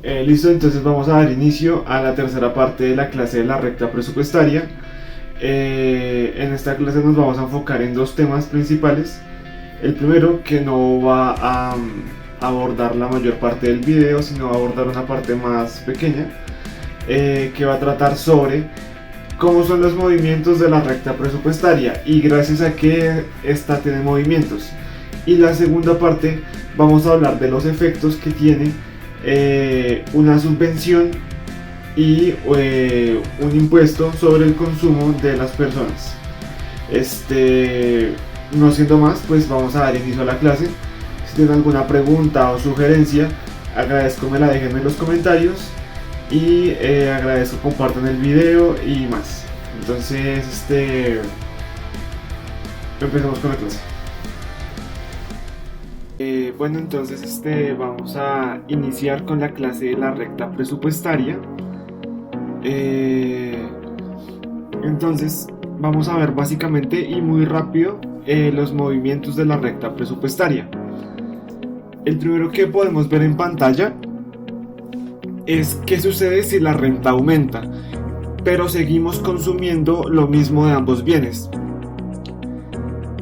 Listo, entonces vamos a dar inicio a la tercera parte de la clase de la recta presupuestaria. En esta clase nos vamos a enfocar en dos temas principales. El primero, que no va a abordar la mayor parte del video, sino va a abordar una parte más pequeña, que va a tratar sobre cómo son los movimientos de la recta presupuestaria y gracias a que esta tiene movimientos. Y la segunda parte, vamos a hablar de los efectos que tiene una subvención y un impuesto sobre el consumo de las personas. No siendo más, pues vamos a dar inicio a la clase. Si tienen alguna pregunta o sugerencia, agradezco me la dejen en los comentarios y agradezco compartan el video y más. Entonces, empecemos con la clase. Bueno, entonces vamos a iniciar con la clase de la recta presupuestaria. Entonces vamos a ver básicamente y muy rápido los movimientos de la recta presupuestaria. El primero que podemos ver en pantalla es qué sucede si la renta aumenta, pero seguimos consumiendo lo mismo de ambos bienes.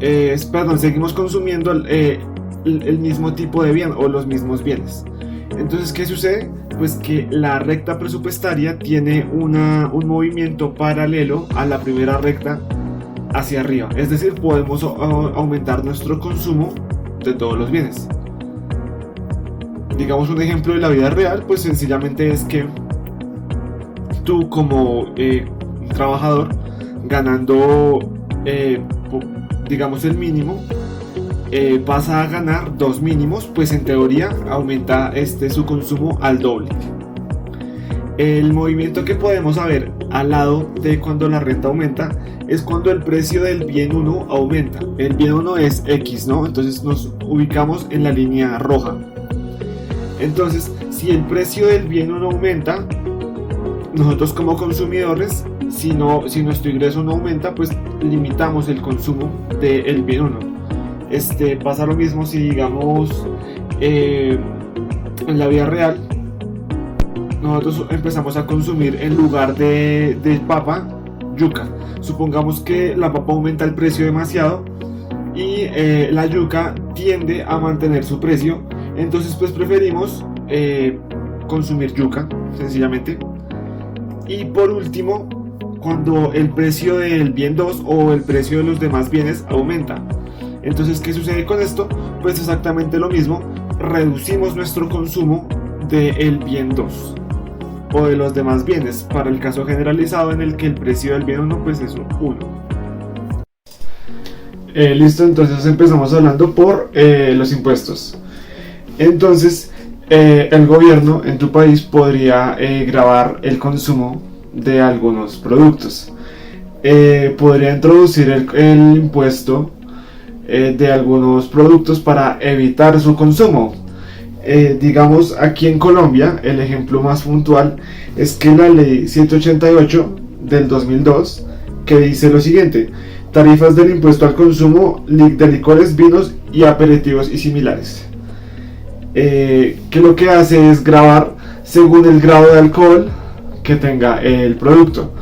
Seguimos consumiendo el mismo tipo de bien o los mismos bienes. Entonces, ¿qué sucede? Pues que la recta presupuestaria tiene un movimiento paralelo a la primera recta hacia arriba. Es decir, podemos aumentar nuestro consumo de todos los bienes. Digamos un ejemplo de la vida real, pues sencillamente es que tú como trabajador ganando digamos el mínimo, vas a ganar dos mínimos, pues en teoría aumenta su consumo al doble. El movimiento que podemos ver al lado de cuando la renta aumenta es cuando el precio del bien 1 aumenta. El bien 1 es X, ¿no? Entonces nos ubicamos en la línea roja. Entonces, si el precio del bien 1 aumenta, nosotros como consumidores, si nuestro ingreso no aumenta, pues limitamos el consumo del bien 1. Pasa lo mismo si digamos en la vida real nosotros empezamos a consumir en lugar de papa, yuca. Supongamos que la papa aumenta el precio demasiado y la yuca tiende a mantener su precio, entonces pues preferimos consumir yuca sencillamente. Y por último, cuando el precio del bien 2 o el precio de los demás bienes aumenta. Entonces, ¿qué sucede con esto? Pues exactamente lo mismo, reducimos nuestro consumo del bien 2 o de los demás bienes, para el caso generalizado en el que el precio del bien 1 pues es 1. Listo, entonces empezamos hablando por los impuestos. Entonces, el gobierno en tu país podría gravar el consumo de algunos productos. Podría introducir el impuesto de algunos productos para evitar su consumo. Digamos aquí en Colombia el ejemplo más puntual es que la ley 788 del 2002, que dice lo siguiente: tarifas del impuesto al consumo de licores, vinos y aperitivos y similares, que lo que hace es gravar según el grado de alcohol que tenga el producto.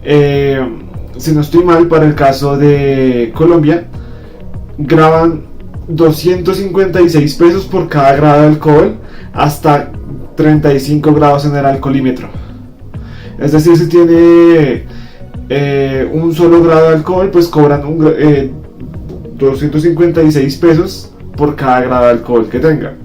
Si no estoy mal, para el caso de Colombia graban 256 pesos por cada grado de alcohol hasta 35 grados en el alcoholímetro. Es decir, si tiene un solo grado de alcohol, pues cobran 256 pesos por cada grado de alcohol que tenga.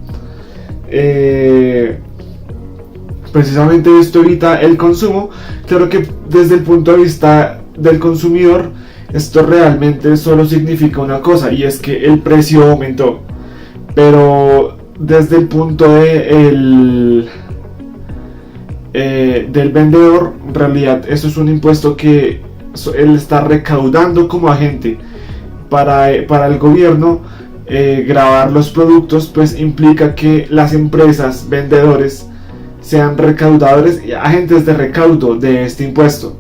Precisamente esto evita el consumo. Claro que desde el punto de vista del consumidor, esto realmente solo significa una cosa, y es que el precio aumentó. Pero desde el punto del vendedor, en realidad eso es un impuesto que él está recaudando como agente para el gobierno. Grabar los productos pues implica que las empresas, vendedores, sean recaudadores y agentes de recaudo de este impuesto,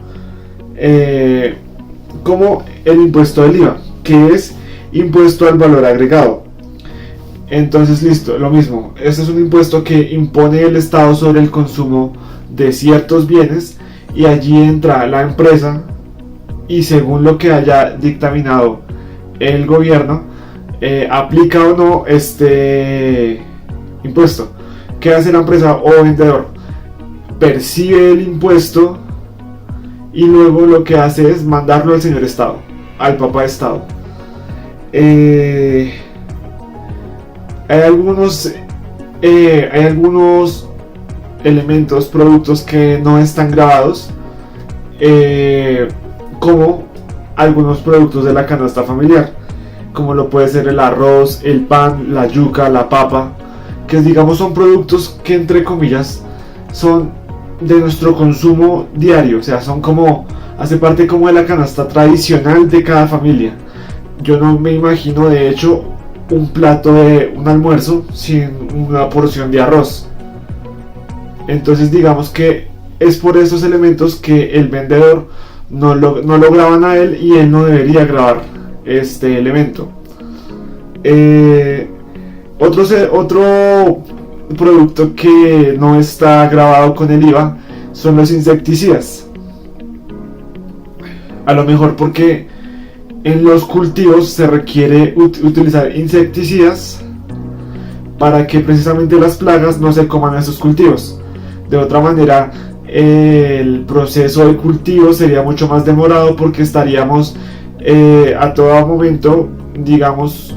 como el impuesto del IVA, que es impuesto al valor agregado. Entonces listo, lo mismo, este es un impuesto que impone el Estado sobre el consumo de ciertos bienes, y allí entra la empresa y según lo que haya dictaminado el gobierno, aplica o no este impuesto. ¿Qué hace la empresa o vendedor? Percibe el impuesto y luego lo que hace es mandarlo al señor Estado, al papá Estado. Hay algunos elementos, productos que no están grabados, como algunos productos de la canasta familiar, como lo puede ser el arroz, el pan, la yuca, la papa, que digamos son productos que entre comillas son de nuestro consumo diario, o sea, son como, hace parte como de la canasta tradicional de cada familia. Yo no me imagino de hecho un plato de un almuerzo sin una porción de arroz. Entonces digamos que es por esos elementos que el vendedor no lo graban a él, y él no debería grabar este elemento. Otro producto que no está grabado con el IVA son los insecticidas. A lo mejor porque en los cultivos se requiere utilizar insecticidas para que precisamente las plagas no se coman esos cultivos. De otra manera, el proceso de cultivo sería mucho más demorado, porque estaríamos a todo momento, digamos,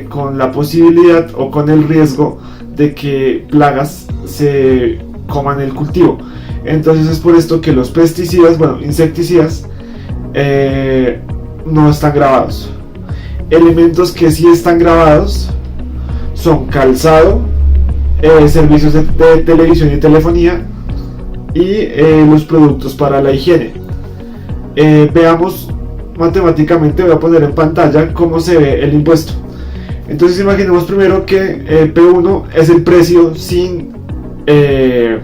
con la posibilidad o con el riesgo de que plagas se coman el cultivo. Entonces es por esto que los pesticidas, bueno, insecticidas, no están grabados. Elementos que sí están grabados son calzado, servicios de televisión y telefonía, y los productos para la higiene. Veamos matemáticamente, voy a poner en pantalla cómo se ve el impuesto. Entonces imaginemos primero que P1 es el precio del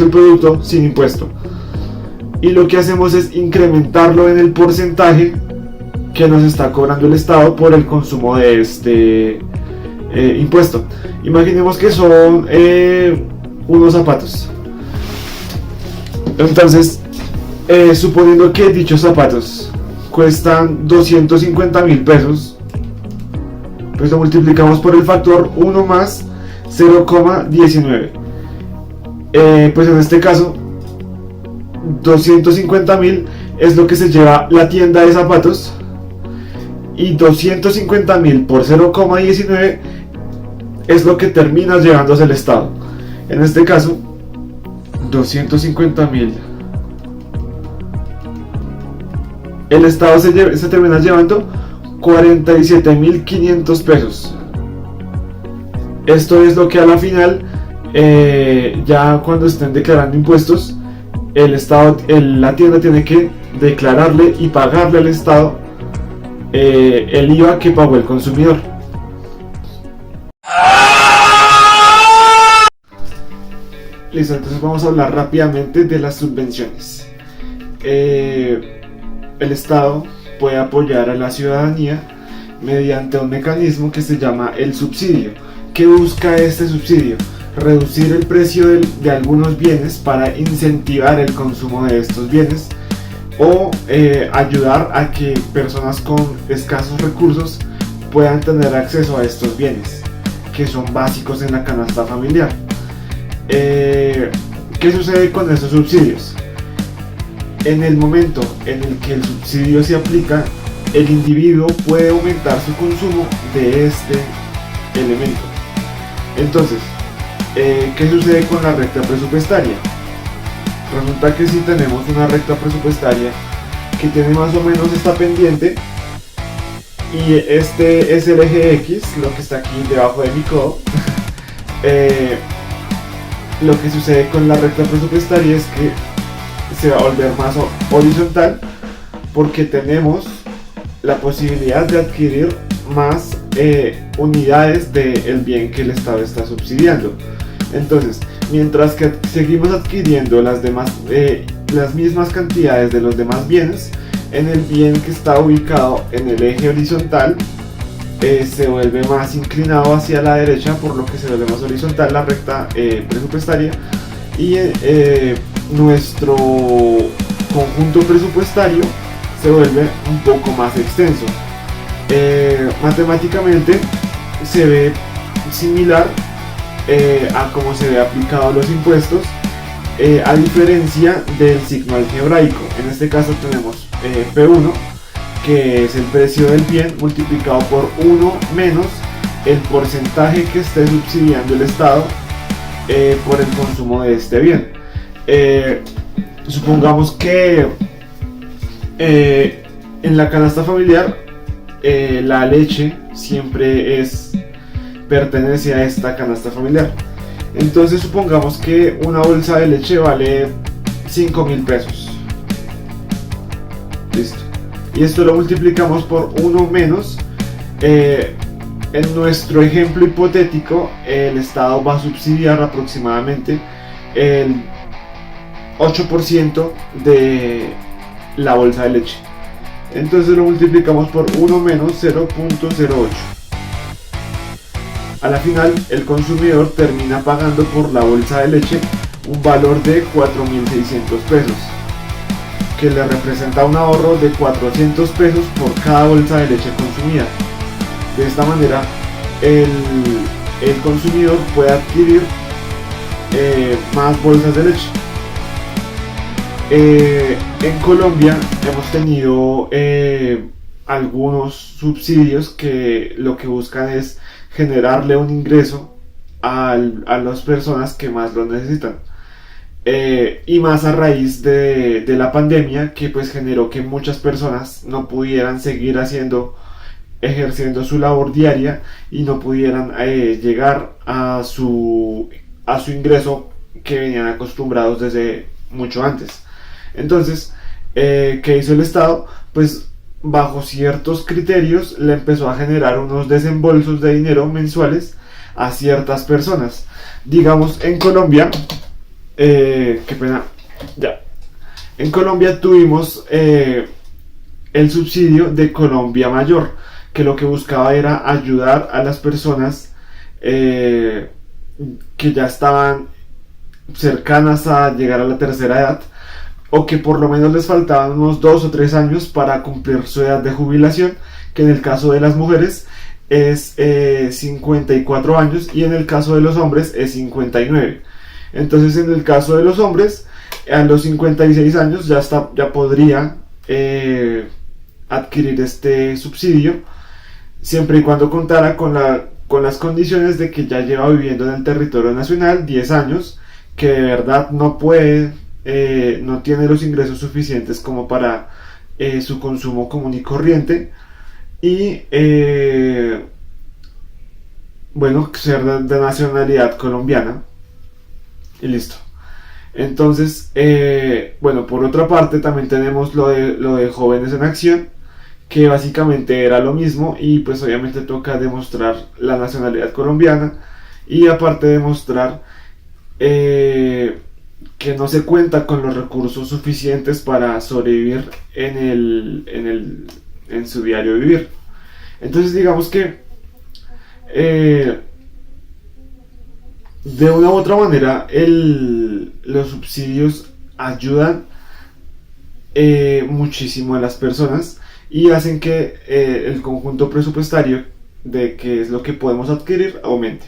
producto sin impuesto, y lo que hacemos es incrementarlo en el porcentaje que nos está cobrando el Estado por el consumo de este impuesto. Imaginemos que son unos zapatos. Entonces, suponiendo que dichos zapatos cuestan 250.000 pesos, pues lo multiplicamos por el factor 1 más 0,19. Pues en este caso 250.000 es lo que se lleva la tienda de zapatos, y 250.000 por 0,19 es lo que termina llevándose el Estado. En este caso 250.000, el Estado se termina llevando 47.500 pesos. Esto es lo que a la final, ya cuando estén declarando impuestos, el Estado, la tienda tiene que declararle y pagarle al Estado el IVA que pagó el consumidor. Listo, entonces vamos a hablar rápidamente de las subvenciones. El Estado puede apoyar a la ciudadanía mediante un mecanismo que se llama el subsidio. ¿Qué busca este subsidio? Reducir el precio de algunos bienes para incentivar el consumo de estos bienes, o ayudar a que personas con escasos recursos puedan tener acceso a estos bienes que son básicos en la canasta familiar. ¿Qué sucede con estos subsidios? En el momento en el que el subsidio se aplica, el individuo puede aumentar su consumo de este elemento. Entonces, ¿qué sucede con la recta presupuestaria? Resulta que si tenemos una recta presupuestaria que tiene más o menos esta pendiente, y este es el eje X, lo que está aquí debajo de mi codo, lo que sucede con la recta presupuestaria es que se va a volver más horizontal, porque tenemos la posibilidad de adquirir más unidades del bien que el Estado está subsidiando. Entonces, mientras que seguimos adquiriendo las mismas cantidades de los demás bienes, en el bien que está ubicado en el eje horizontal, se vuelve más inclinado hacia la derecha, por lo que se vuelve más horizontal la recta presupuestaria, y nuestro conjunto presupuestario se vuelve un poco más extenso. Matemáticamente se ve similar a cómo se ve aplicado los impuestos, a diferencia del signo algebraico. En este caso tenemos P1, que es el precio del bien multiplicado por 1 menos el porcentaje que esté subsidiando el Estado por el consumo de este bien. Supongamos que en la canasta familiar la leche siempre pertenece a esta canasta familiar. Entonces supongamos que una bolsa de leche vale 5.000 pesos. Listo. Y esto lo multiplicamos por 1 menos. En nuestro ejemplo hipotético, el Estado va a subsidiar aproximadamente el 8% de la bolsa de leche. Entonces lo multiplicamos por 1 menos 0.08. A la final, el consumidor termina pagando por la bolsa de leche un valor de 4.600 pesos, que le representa un ahorro de 400 pesos por cada bolsa de leche consumida. De esta manera, el consumidor puede adquirir más bolsas de leche. En Colombia hemos tenido algunos subsidios que lo que buscan es generarle un ingreso a las personas que más lo necesitan, y más a raíz de la pandemia, que pues generó que muchas personas no pudieran seguir ejerciendo su labor diaria y no pudieran llegar a su ingreso que venían acostumbrados desde mucho antes. Entonces, ¿qué hizo el Estado? Pues bajo ciertos criterios le empezó a generar unos desembolsos de dinero mensuales a ciertas personas. Digamos, en Colombia, qué pena, ya. En Colombia tuvimos el subsidio de Colombia Mayor, que lo que buscaba era ayudar a las personas que ya estaban cercanas a llegar a la tercera edad, o que por lo menos les faltaban unos 2 o 3 años para cumplir su edad de jubilación, que en el caso de las mujeres es 54 años y en el caso de los hombres es 59. Entonces, en el caso de los hombres, a los 56 años ya podría adquirir este subsidio, siempre y cuando contara con las condiciones de que ya lleva viviendo en el territorio nacional 10 años, que de verdad no tiene los ingresos suficientes como para su consumo común y corriente, y bueno, ser de nacionalidad colombiana, y listo. Entonces, bueno, por otra parte también tenemos lo de Jóvenes en Acción, que básicamente era lo mismo, y pues obviamente toca demostrar la nacionalidad colombiana, y aparte demostrar que no se cuenta con los recursos suficientes para sobrevivir en su diario vivir. Entonces, digamos que de una u otra manera los subsidios ayudan muchísimo a las personas y hacen que el conjunto presupuestario de qué es lo que podemos adquirir aumente.